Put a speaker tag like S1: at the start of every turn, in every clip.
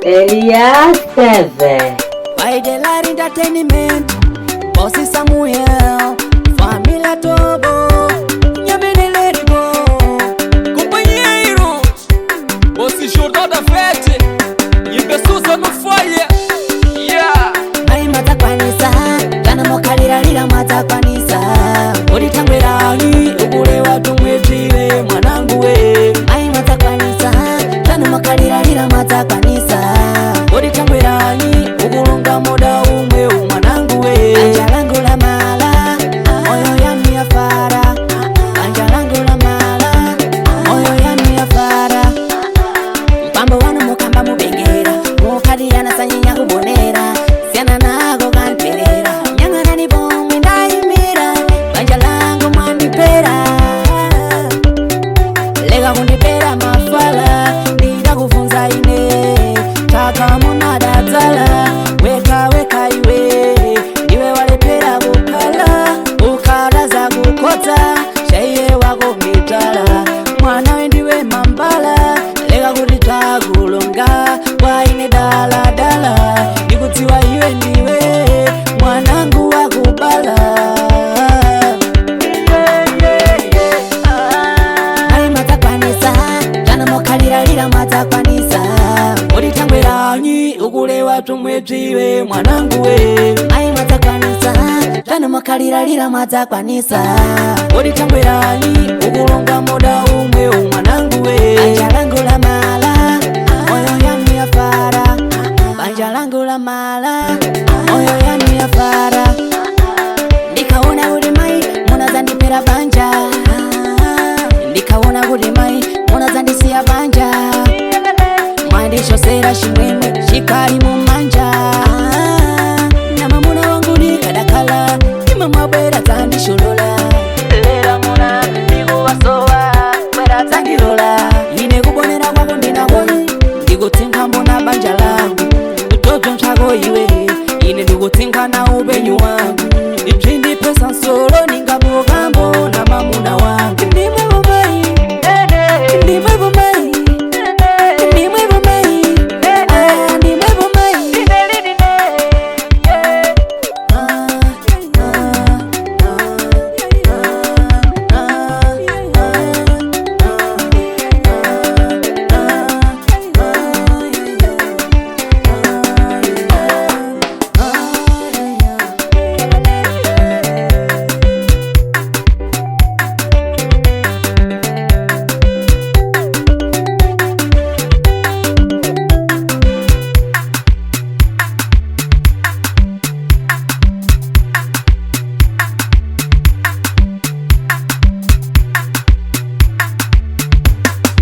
S1: Elias TV.
S2: Waidelar Entertainment, Bossy Samuel, Família Tobo, Nhabenele Rigo,
S3: Companheiros, Bossy Jornal da Fete, e pessoas no folha. Yeah.
S2: Ai matakwanisa, kana mokalira lira matakwanisa. Odi tangwerani, ukule watu mwezile mwanangu we. Ai matakwanisa, kana mokalira lira matakwanisa. Odi tangwerani, ukulunga moda umwe mwanangu we. Anja langu la mala, moyo yangu ya fara. Anja langu la mala, moyo yangu ya fara. Mpambo wanu mukamba mubengera, mukadi yanasanyenya kubonera. Siana nago kanterera, nyangana ni bombe ndaimira. Banja langu mwandipera, lega kundipera mafala. Nida kufunza ine, taka muna datala. Weka iwe, iwe walepera kukala. Ukara za kukota, shaiye wako mitala. Mwana wendiwe mambala, lega kutita kulonga. Waine dala dala, nikutiwa iwe ndiwe mwanangu wa kubala. Ai matakwanisa, kana mokalira lira matakwanisa. Odi tangweranyi, ukule watu mwetiwe mwanangu we. Ai matakwanisa, kana mokalira lira matakwanisa. Odi tangweranyi, ukulonga moda umwe mwanangu we. Anja langu la mala, moyo yangu ya fara. Banja langu la mala, moyo yangu ya fara. Ndikaona uri mai, muna zandipera banja. Ndikaona uri mai, muna zandisia banja. Mwandisho sera shimwemwe, shikari mumanja. Nama muna wangu ni kadakala, ima mwabwera zandisholola. Lera muna, niguwa soa, mwera zandilola. Ine kubonera kwako ndinagoni, ndikutinka mbona banja langu. Utoto nchago iwe, ine ndikutinka na ubenyu wangu. Nipindi pesa nsolo, ningabu kambo na mamuna wangu. Ndimwe bumai, ndimwe bumai, ndimwe bumai, ndimwe bumai.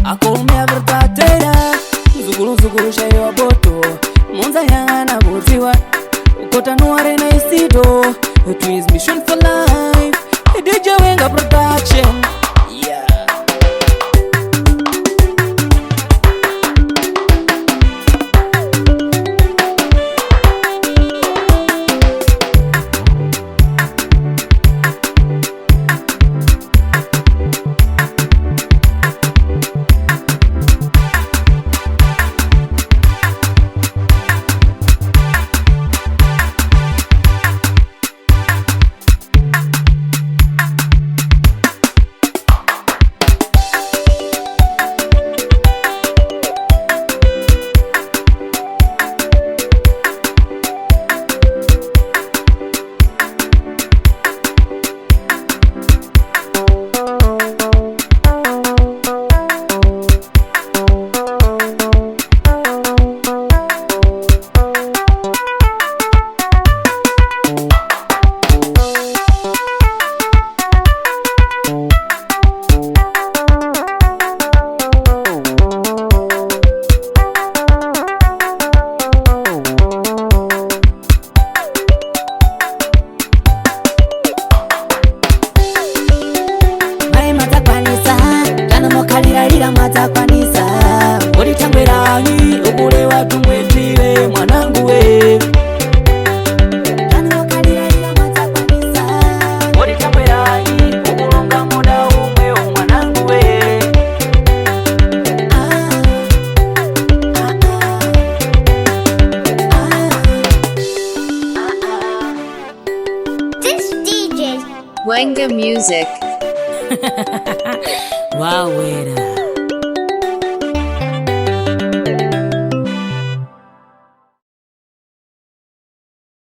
S2: Akomea verdadeira, zuguru shayo wa boto. Monza yana kutiwa, ukota nuare na isido. Twins mission for life, DJ Wenga production. Yeah.
S1: Wenga Music.
S2: Wawera